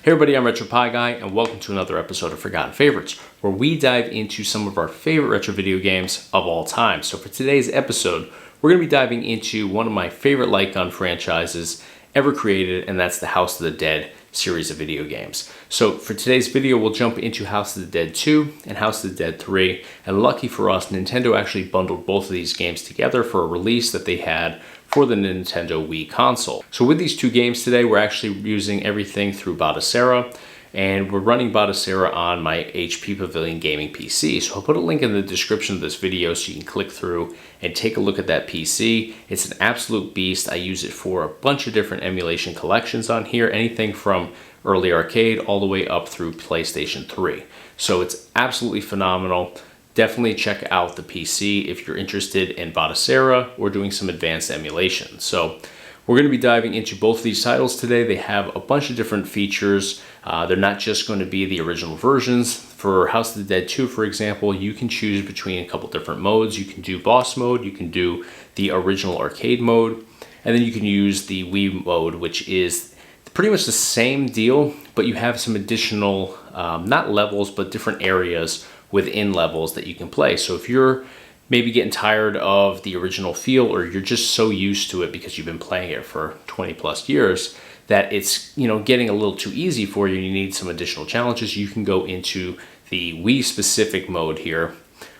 Hey everybody, I'm RetroPie Guy, and welcome to another episode of Forgotten Favorites, where we dive into some of our favorite retro video games of all time. So for today's episode, we're going to be diving into one of my favorite light gun franchises ever created, and that's the House of the Dead series of video games. So for today's video, we'll jump into House of the Dead 2 and House of the Dead 3, and lucky for us, Nintendo actually bundled both of these games together for a release that they had for the Nintendo Wii console. So with these two games today, we're actually using everything through Batocera, and we're running Batocera on my HP Pavilion Gaming PC. So I'll put a link in the description of this video so you can click through and take a look at that PC. It's an absolute beast. I use it for a bunch of different emulation collections on here, anything from early arcade all the way up through PlayStation 3. So it's absolutely phenomenal. Definitely check out the PC if you're interested in Batocera or doing some advanced emulation. So we're going to be diving into both of these titles today. They have a bunch of different features. They're not just going to be the original versions. For House of the Dead 2, for example, you can choose between a couple different modes. You can do boss mode, you can do the original arcade mode, and then you can use the Wii mode, which is pretty much the same deal, but you have some additional, not levels, but different areas within levels that you can play. So if you're maybe getting tired of the original feel, or you're just so used to it because you've been playing it for 20 plus years that it's, getting a little too easy for you and you need some additional challenges, you can go into the Wii specific mode here,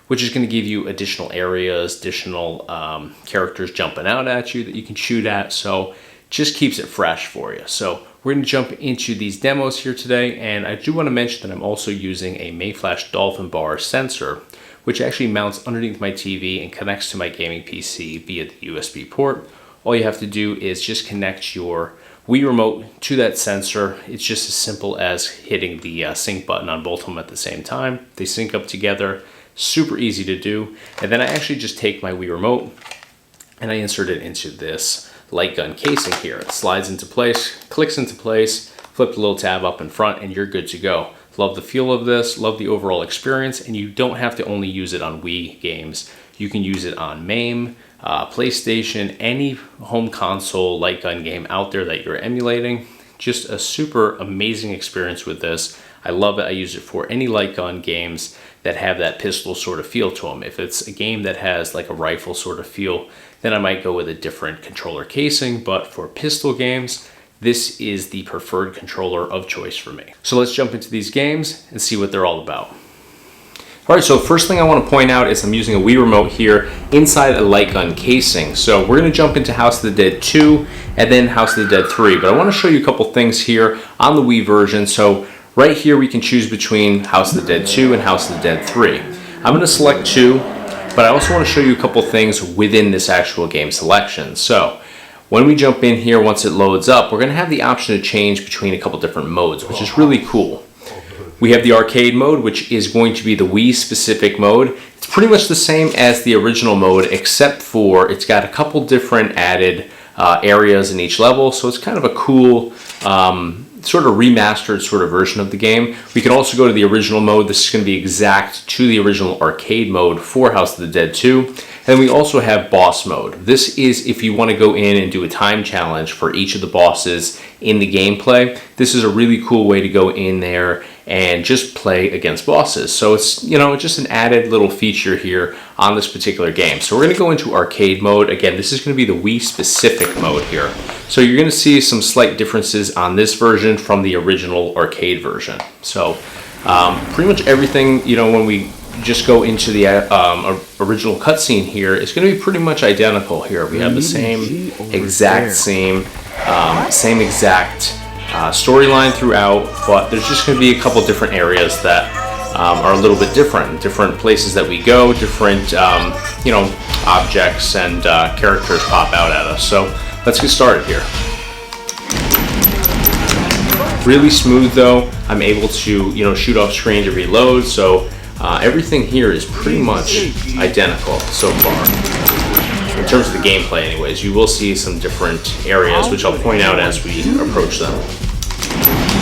which is going to give you additional areas, additional characters jumping out at you that you can shoot at. So just keeps it fresh for you. So we're going to jump into these demos here today, and I do want to mention that I'm also using a Mayflash Dolphin Bar sensor, which actually mounts underneath my TV and connects to my gaming PC via the USB port. All you have to do is just connect your Wii remote to that sensor. It's just as simple as hitting the sync button on both of them at the same time. They sync up together, super easy to do. And then I actually just take my Wii remote and I insert it into this light gun casing here. It slides into place, clicks into place, flip the little tab up in front, and you're good to go. Love the feel of this, love the overall experience, and you don't have to only use it on Wii games. You can use it on MAME, PlayStation, any home console light gun game out there that you're emulating. Just a super amazing experience with this. I love it. I use it for any light gun games that have that pistol sort of feel to them. If it's a game that has like a rifle sort of feel, then I might go with a different controller casing, but for pistol games, this is the preferred controller of choice for me. So let's jump into these games and see what they're all about. All right, so first thing I want to point out is I'm using a Wii remote here inside a light gun casing. So we're going to jump into House of the Dead 2 and then House of the Dead 3, but I want to show you a couple things here on the Wii version. So right here we can choose between House of the Dead 2 and House of the Dead 3. I'm going to select 2, but I also want to show you a couple things within this actual game selection. So when we jump in here, once it loads up, we're going to have the option to change between a couple different modes, which is really cool. We have the arcade mode, which is going to be the Wii specific mode. It's pretty much the same as the original mode, except for it's got a couple different added areas in each level. So it's kind of a cool sort of remastered sort of version of the game. We can also go to the original mode. This is going to be exact to the original arcade mode for House of the Dead 2. And we also have boss mode. This is if you want to go in and do a time challenge for each of the bosses in the gameplay. This is a really cool way to go in there and just play against bosses. So it's, just an added little feature here on this particular game. So we're going to go into arcade mode. Again, this is going to be the Wii specific mode here. So you're going to see some slight differences on this version from the original arcade version. So pretty much everything, when we just go into the original cutscene here, it's going to be pretty much identical here. We have the same exact storyline throughout, but there's just going to be a couple different areas that are a little bit different. Different places that we go, different objects and characters pop out at us. So let's get started here. Really smooth though. I'm able to shoot off screen to reload. So everything here is pretty much identical so far. In terms of the gameplay anyways, you will see some different areas, which I'll point out as we approach them.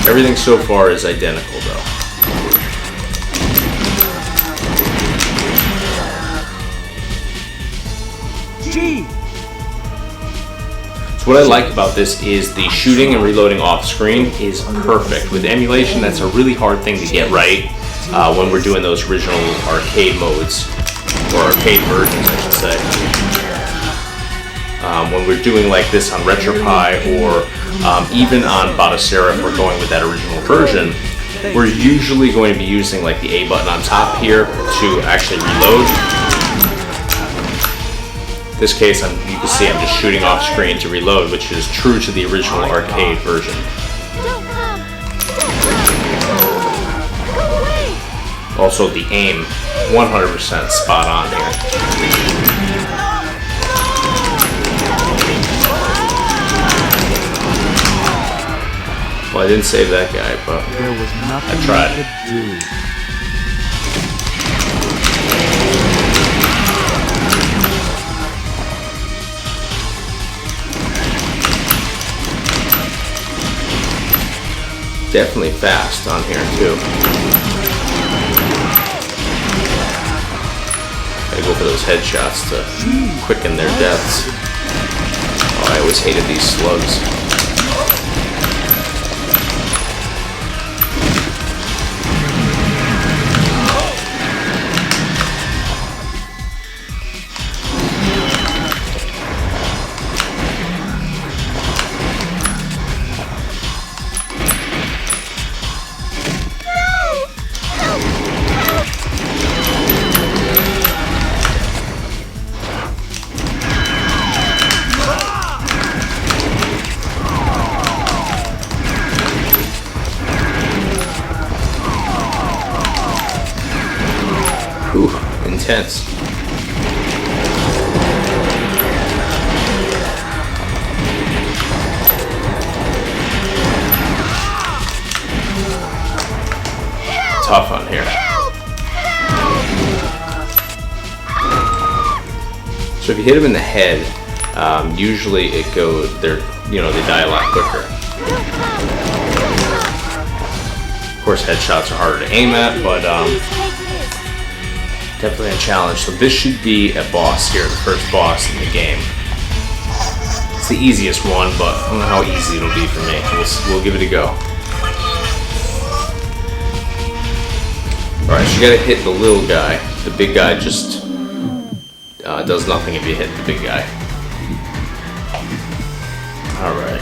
Everything so far is identical though. So what I like about this is the shooting and reloading off screen is perfect. With emulation, that's a really hard thing to get right when we're doing those original arcade modes, or arcade versions I should say. When we're doing like this on RetroPie, or even on Batocera, if we're going with that original version, we're usually going to be using like the A button on top here to actually reload. In this case, you can see I'm just shooting off screen to reload, which is true to the original arcade version. Also, the aim, 100% spot on here. Well, I didn't save that guy, but there was nothing I tried. I could do. Definitely fast on here too. Gotta go for those headshots to quicken their deaths. Oh, I always hated these slugs. Ooh, intense. Tough on here. So if you hit them in the head, usually it goes, they die a lot quicker. Of course, headshots are harder to aim at, but definitely a challenge. So this should be a boss here, the first boss in the game. It's the easiest one, but I don't know how easy it'll be for me. We'll give it a go. Alright, so you gotta hit the little guy. The big guy just does nothing if you hit the big guy. Alright.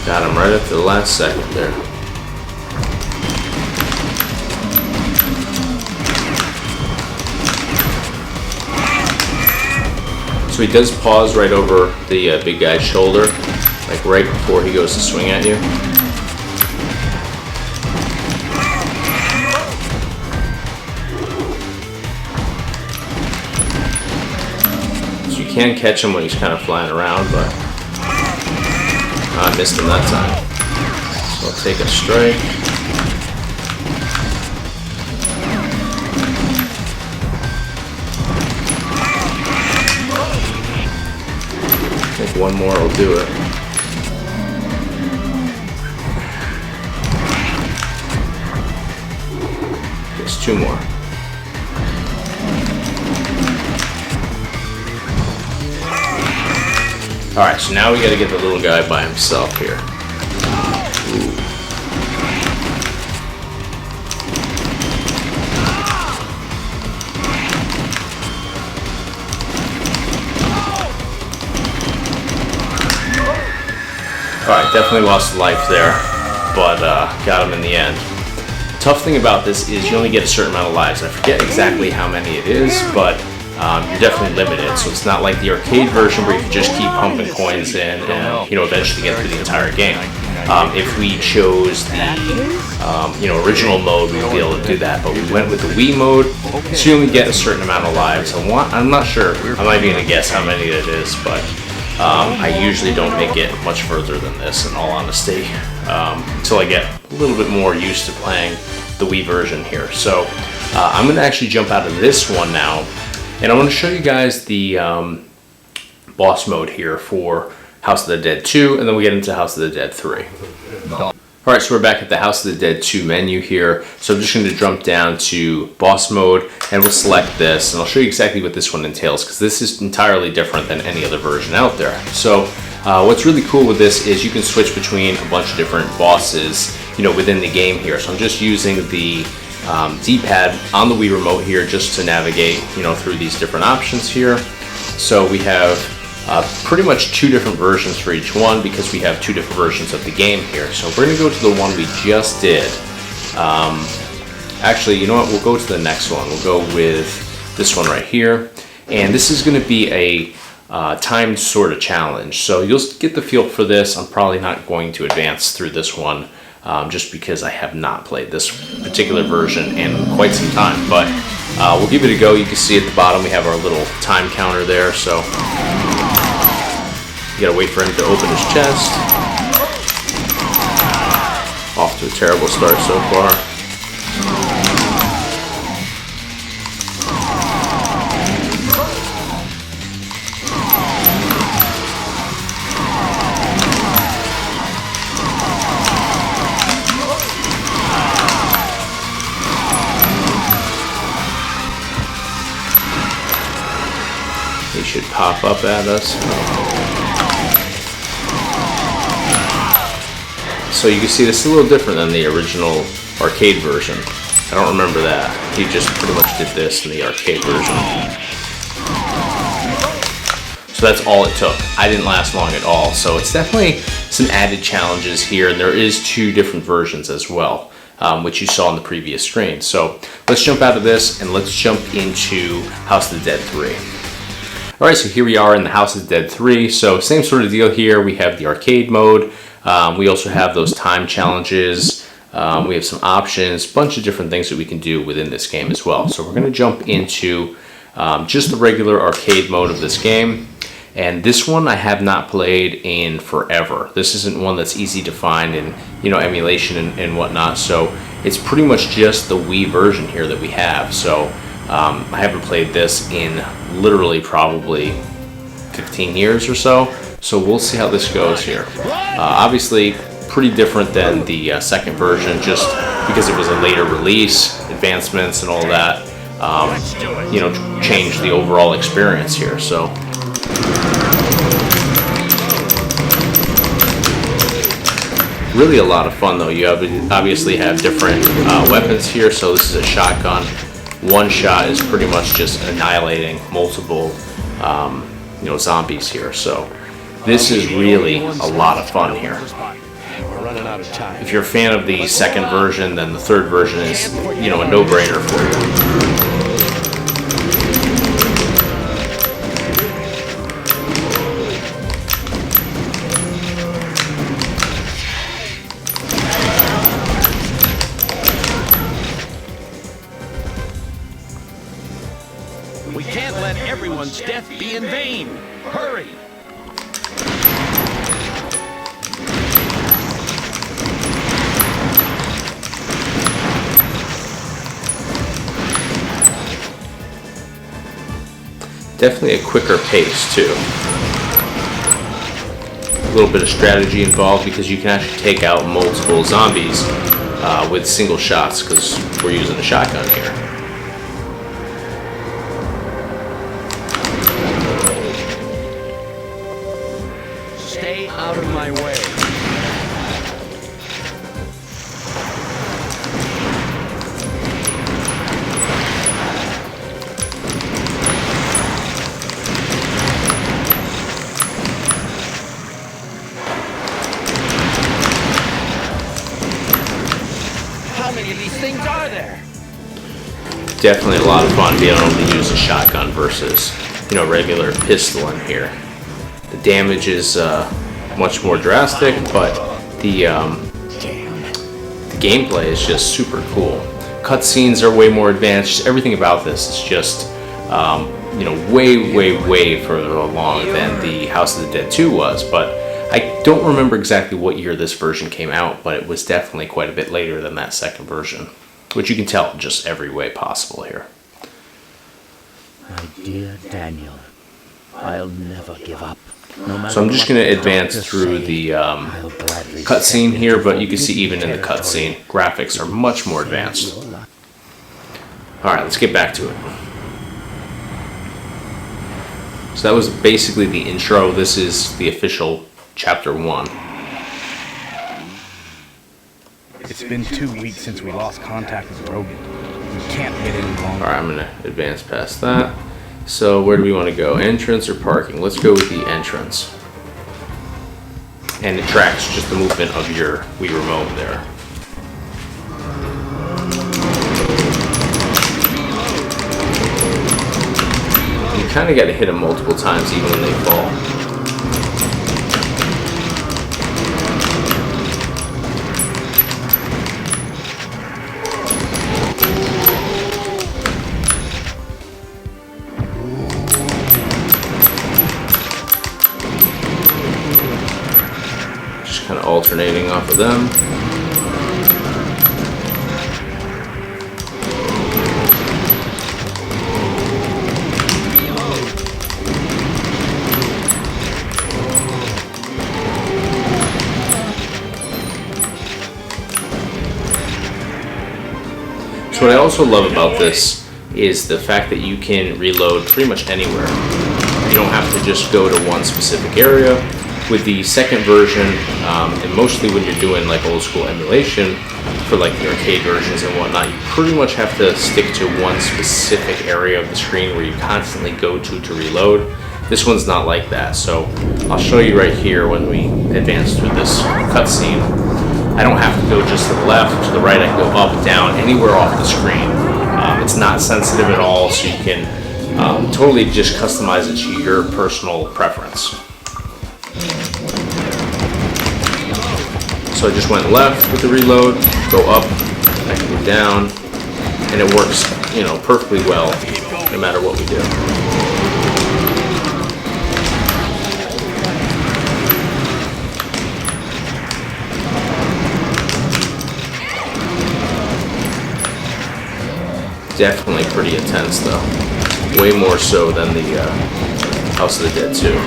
Got him right at the last second there. So he does pause right over the big guy's shoulder, like right before he goes to swing at you. So you can catch him when he's kind of flying around, but I missed him that time. So I'll take a strike. I think one more will do it. Just two more. Alright, so now we gotta get the little guy by himself here. Ooh. Alright, definitely lost life there, but got him in the end. Tough thing about this is you only get a certain amount of lives. I forget exactly how many it is, but you're definitely limited, so it's not like the arcade version where you can just keep pumping coins in and eventually get through the entire game. If we chose the original mode, we'd be able to do that, but we went with the Wii mode, so you only get a certain amount of lives. I'm not sure, I'm not even going to guess how many it is, but I usually don't make it much further than this, in all honesty, until I get a little bit more used to playing the Wii version here. So I'm going to actually jump out of this one now, and I want to show you guys the boss mode here for House of the Dead 2, and then we get into House of the Dead 3. Alright, so we're back at the House of the Dead 2 menu here. So I'm just going to jump down to boss mode, and we'll select this, and I'll show you exactly what this one entails, because this is entirely different than any other version out there. So what's really cool with this is you can switch between a bunch of different bosses, within the game here. So I'm just using the D-pad on the Wii remote here just to navigate, through these different options here. So we have pretty much 2 different versions for each one because we have 2 different versions of the game here. So we're going to go to the one we just did. Actually, you know what? We'll go to the next one. We'll go with this one right here. And this is going to be a timed sort of challenge. So you'll get the feel for this. I'm probably not going to advance through this one just because I have not played this particular version in quite some time. But we'll give it a go. You can see at the bottom we have our little time counter there. So you gotta wait for him to open his chest. Off to a terrible start so far. He should pop up at us. So you can see this is a little different than the original arcade version. I don't remember that. He just pretty much did this in the arcade version. So that's all it took. I didn't last long at all. So it's definitely some added challenges here, and there is 2 different versions as well, which you saw on the previous screen. So let's jump out of this and let's jump into House of the Dead 3. Alright, so here we are in the House of the Dead 3. So same sort of deal here. We have the arcade mode. We also have those time challenges. We have some options, a bunch of different things that we can do within this game as well. So we're going to jump into just the regular arcade mode of this game. And this one I have not played in forever. This isn't one that's easy to find in emulation and whatnot. So it's pretty much just the Wii version here that we have. So I haven't played this in literally probably 15 years or so. So we'll see how this goes here. Obviously, pretty different than the second version, just because it was a later release, advancements and all that, changed the overall experience here. So really a lot of fun though. You obviously have different weapons here. So this is a shotgun. One shot is pretty much just annihilating multiple, zombies here. So this is really a lot of fun here. If you're a fan of the second version, then the third version is, a no-brainer for you. We can't let everyone's death be in vain. Hurry! Definitely a quicker pace too. A little bit of strategy involved because you can actually take out multiple zombies with single shots because we're using a shotgun here. Stay out of my way. How many of these things are there? Definitely a lot of fun being able to use a shotgun versus, regular pistol in here. The damage is much more drastic, but the gameplay is just super cool. Cutscenes are way more advanced. Just everything about this is just, way further along than the House of the Dead 2 was. But I don't remember exactly what year this version came out, but it was definitely quite a bit later than that second version, which you can tell just every way possible here. My dear Daniel, I'll never give up. So I'm just going to advance through the cutscene here, but you can see even in the cutscene, graphics are much more advanced. Alright, let's get back to it. So that was basically the intro. This is the official Chapter 1. It's been 2 weeks since we lost contact with Rogan. We can't wait any longer. Alright, I'm going to advance past that. So where do we want to go? Entrance or parking? Let's go with the entrance. And it tracks just the movement of your Wii remote there. You kind of got to hit them multiple times even when they fall. Kind of alternating off of them. So what I also love about this is the fact that you can reload pretty much anywhere. You don't have to just go to one specific area. With the second version, and mostly when you're doing like old school emulation for like the arcade versions and whatnot, you pretty much have to stick to one specific area of the screen where you constantly go to reload. This one's not like that, so I'll show you right here when we advance through this cutscene. I don't have to go just to the left, to the right. I can go up, down, anywhere off the screen. It's not sensitive at all, so you can totally just customize it to your personal preference. So I just went left with the reload, go up, I can go down, and it works, you know, perfectly well no matter what we do. Definitely pretty intense though. Way more so than the House of the Dead 2.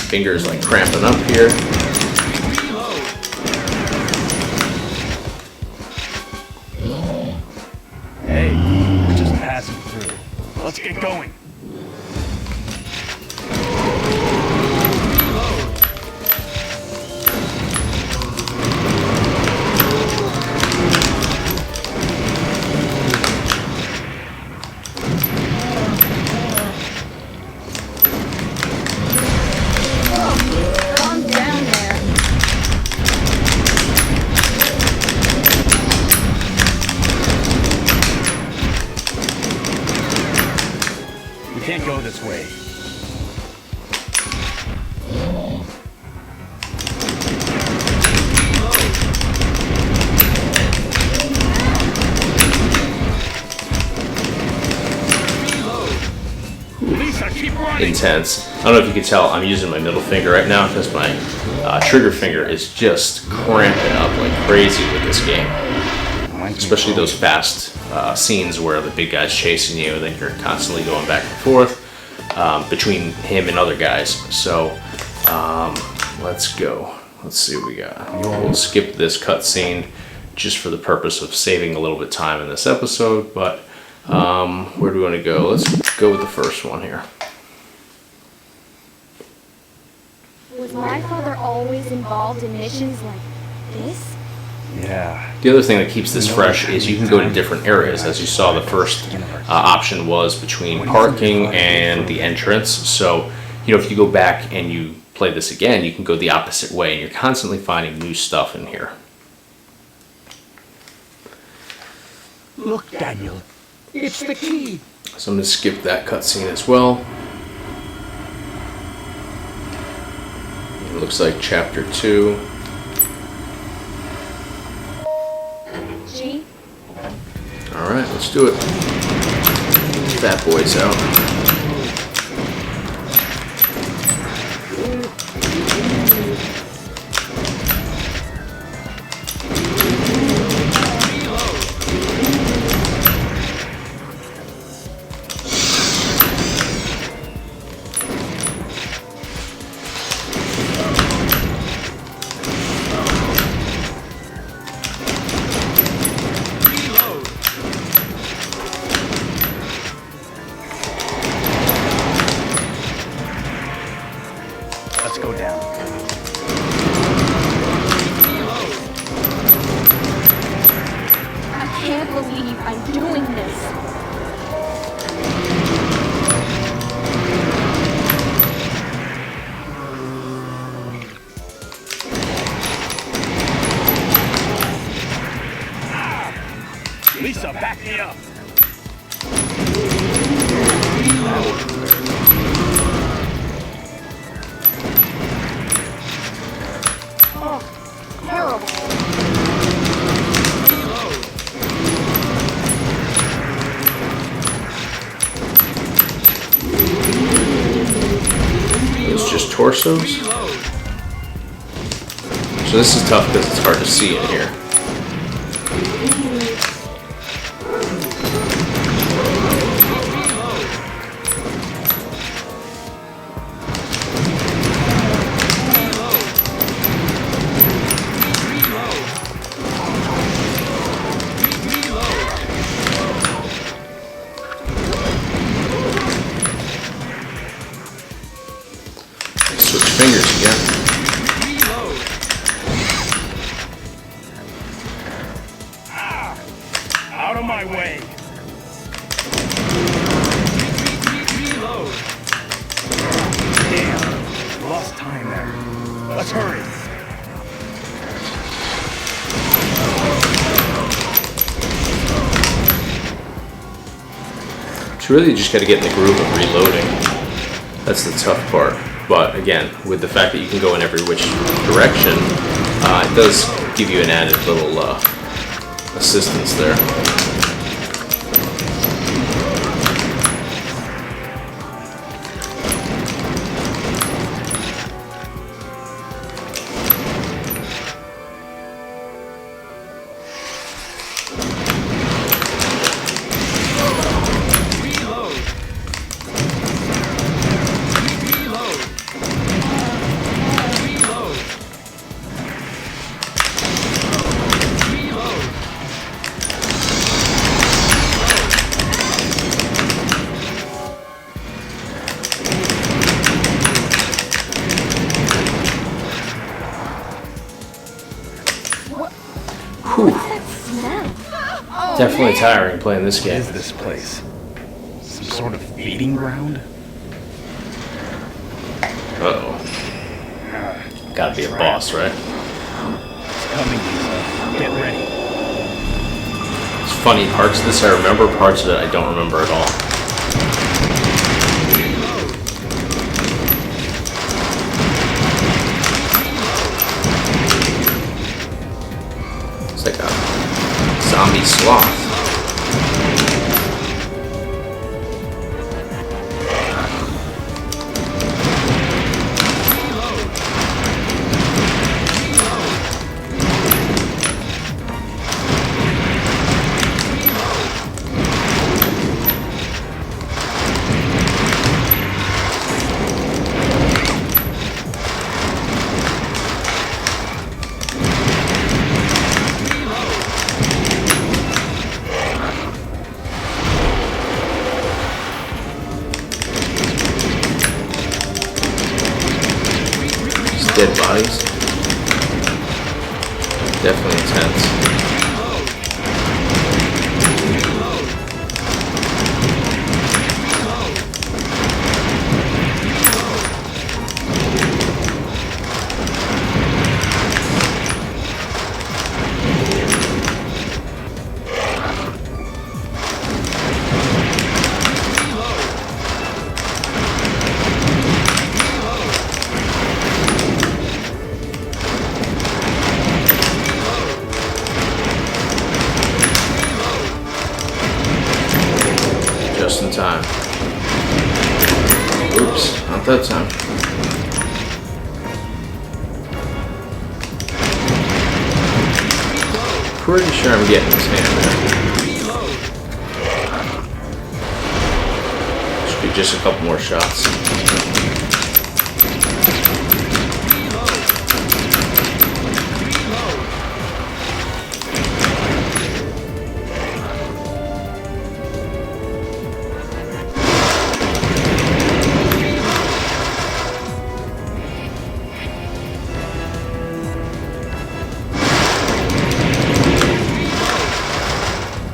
Fingers like cramping up here. Hey, we're just passing through. Let's get going. We can't go this way. Intense. I don't know if you can tell, I'm using my middle finger right now because my trigger finger is just cramping up like crazy with this game. Especially those fast scenes where the big guy's chasing you and then you're constantly going back and forth between him and other guys. So let's go. Let's see what we got. We'll skip this cutscene just for the purpose of saving a little bit of time in this episode, but where do we want to go? Let's go with the first one here. Was my father always involved in missions like this? Yeah. The other thing that keeps this fresh is you can go to different areas. As you saw, the first option was between parking and the entrance. So, you know, if you go back and you play this again, you can go the opposite way, and you're constantly finding new stuff in here. Look, Daniel. It's the key. So I'm going to skip that cutscene as well. It looks like Chapter 2. G? Alright, let's do it. Fat boy's out. believe I'm doing this. Lisa, back me up. Oh, terrible. It's just torsos. So this is tough because it's hard to see in here. Switch fingers again. Out of my way. Damn, lost time there. Let's hurry. So really you just gotta get in the groove of reloading. That's the tough part. But again, with the fact that you can go in every which direction, it does give you an added little assistance there. Whew. Definitely tiring playing this What game. is this place? Some sort of feeding ground? Uh-oh. Gotta be a boss, right? It's coming, Lisa. Get ready. It's funny, parts of this I remember, parts of it I don't remember at all. It's like a zombie sloth. Dead bodies. Definitely intense. Just in time. Oops, not that time. Pretty sure I'm getting his hand there. Should be just a couple more shots.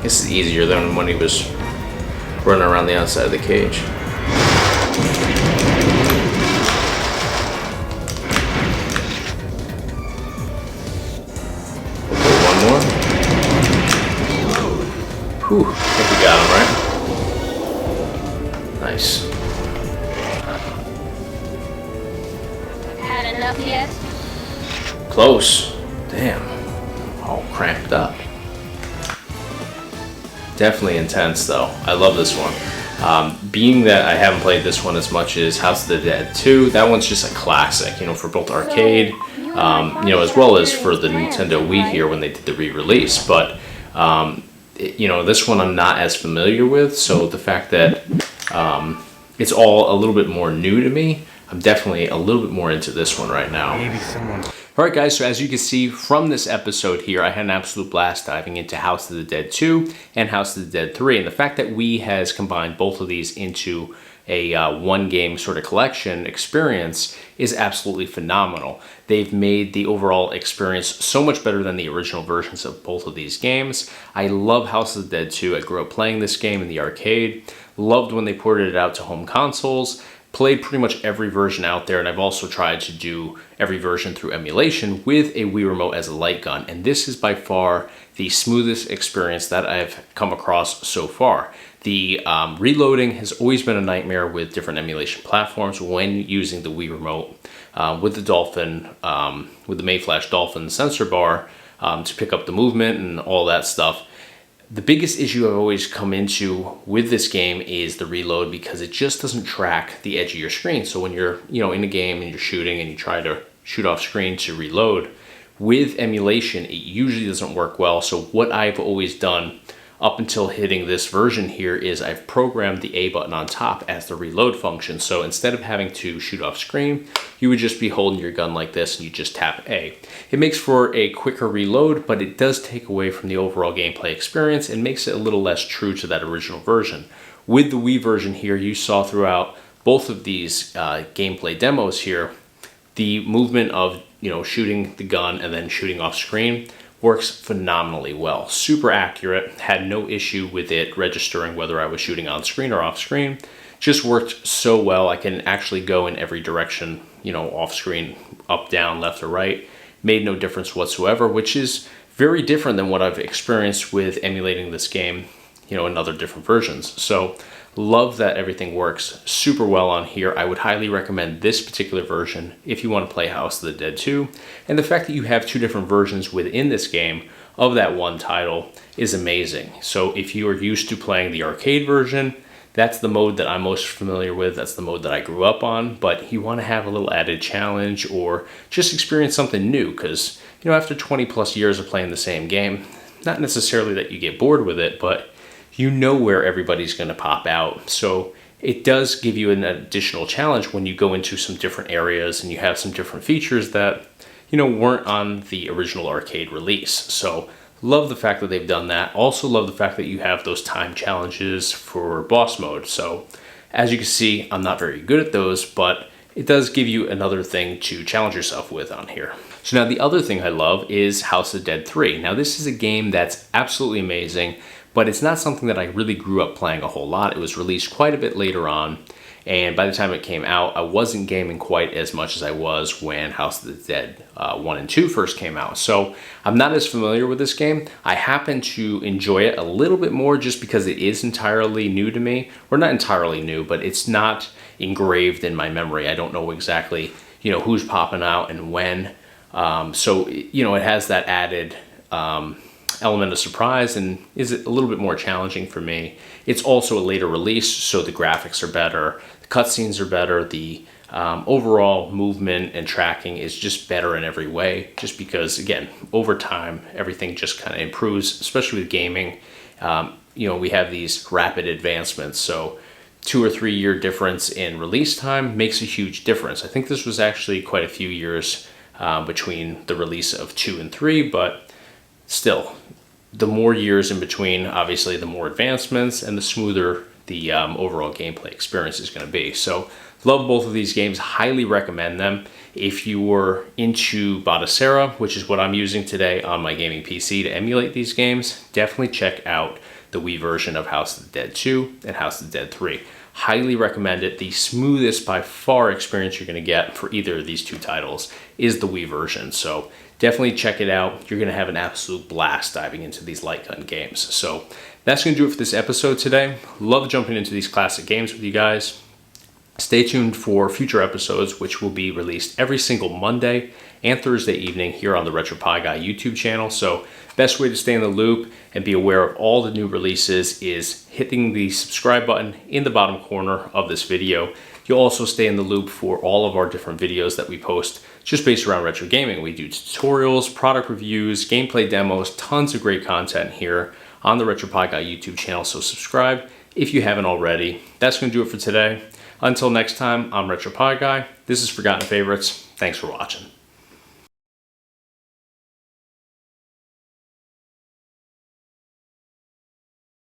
This is easier than when he was running around the outside of the cage. Okay, one more. Whew, I think we got him, right? Nice. Had enough yet? Close. Damn. All cramped up. Definitely intense though. I love this one. Being that I haven't played this one as much as House of the Dead 2, that one's just a classic, you know, for both arcade, you know, as well as for the Nintendo Wii here when they did the re-release. But, you know, this one I'm not as familiar with, so the fact that it's all a little bit more new to me, I'm definitely a little bit more into this one right now. Maybe someone... Alright guys, so as you can see from this episode here, I had an absolute blast diving into House of the Dead 2 and House of the Dead 3. And the fact that Wii has combined both of these into a one game sort of collection experience is absolutely phenomenal. They've made the overall experience so much better than the original versions of both of these games. I love House of the Dead 2. I grew up playing this game in the arcade. Loved when they ported it out to home consoles. Played pretty much every version out there, and I've also tried to do every version through emulation with a Wii Remote as a light gun, and this is by far the smoothest experience that I've come across so far. The reloading has always been a nightmare with different emulation platforms when using the Wii Remote with the Dolphin, with the Mayflash Dolphin sensor bar to pick up the movement and all that stuff. The biggest issue I've always come into with this game is the reload, because it just doesn't track the edge of your screen. So when you're, you know, in a game and you're shooting and you try to shoot off screen to reload, with emulation, it usually doesn't work well. So what I've always done up until hitting this version here is I've programmed the A button on top as the reload function. So instead of having to shoot off screen, you would just be holding your gun like this and you just tap A. It makes for a quicker reload, but it does take away from the overall gameplay experience and makes it a little less true to that original version. With the Wii version here, you saw throughout both of these gameplay demos here, the movement of, you know, shooting the gun and then shooting off screen works phenomenally well. Super accurate, had no issue with it registering whether I was shooting on screen or off screen. Just worked so well. I can actually go in every direction, you know, off screen, up, down, left, or right. Made no difference whatsoever, which is very different than what I've experienced with emulating this game, you know, in other different versions. So love that everything works super well on here. I would highly recommend this particular version if you want to play House of the Dead 2. And the fact that you have two different versions within this game of that one title is amazing. So if you are used to playing the arcade version, that's the mode that I'm most familiar with. That's the mode that I grew up on. But you want to have a little added challenge or just experience something new, because, you know, after 20 plus years of playing the same game, not necessarily that you get bored with it, but you know where everybody's going to pop out. So it does give you an additional challenge when you go into some different areas and you have some different features that, you know, weren't on the original arcade release. So love the fact that they've done that. Also love the fact that you have those time challenges for boss mode. So as you can see, I'm not very good at those, but it does give you another thing to challenge yourself with on here. So now the other thing I love is House of Dead 3. Now this is a game that's absolutely amazing, but it's not something that I really grew up playing a whole lot. It was released quite a bit later on, and by the time it came out, I wasn't gaming quite as much as I was when House of the Dead 1 and 2 first came out. So I'm not as familiar with this game. I happen to enjoy it a little bit more just because it is entirely new to me. Or not entirely new, but it's not engraved in my memory. I don't know exactly, you know, who's popping out and when. So, you know, it has that added element of surprise and is a little bit more challenging for me. It's also a later release, so the graphics are better, the cutscenes are better, the overall movement and tracking is just better in every way, just because, again, over time, everything just kind of improves, especially with gaming. You know, we have these rapid advancements, so 2 or 3 year difference in release time makes a huge difference. I think this was actually quite a few years between the release of 2 and 3, but still, the more years in between, obviously, the more advancements and the smoother the overall gameplay experience is going to be. So, love both of these games, highly recommend them. If you were into Batocera, which is what I'm using today on my gaming PC to emulate these games, definitely check out the Wii version of House of the Dead 2 and House of the Dead 3. Highly recommend it. The smoothest by far experience you're going to get for either of these two titles is the Wii version. So definitely check it out. You're going to have an absolute blast diving into these light gun games. So that's going to do it for this episode today. Love jumping into these classic games with you guys. Stay tuned for future episodes, which will be released every single Monday and Thursday evening here on the RetroPie Guy YouTube channel. So best way to stay in the loop and be aware of all the new releases is hitting the subscribe button in the bottom corner of this video. You'll also stay in the loop for all of our different videos that we post just based around retro gaming. We do tutorials, product reviews, gameplay demos, tons of great content here on the RetroPie Guy YouTube channel. So subscribe if you haven't already. That's going to do it for today. Until next time, I'm RetroPie Guy. This is Forgotten Favorites. Thanks for watching.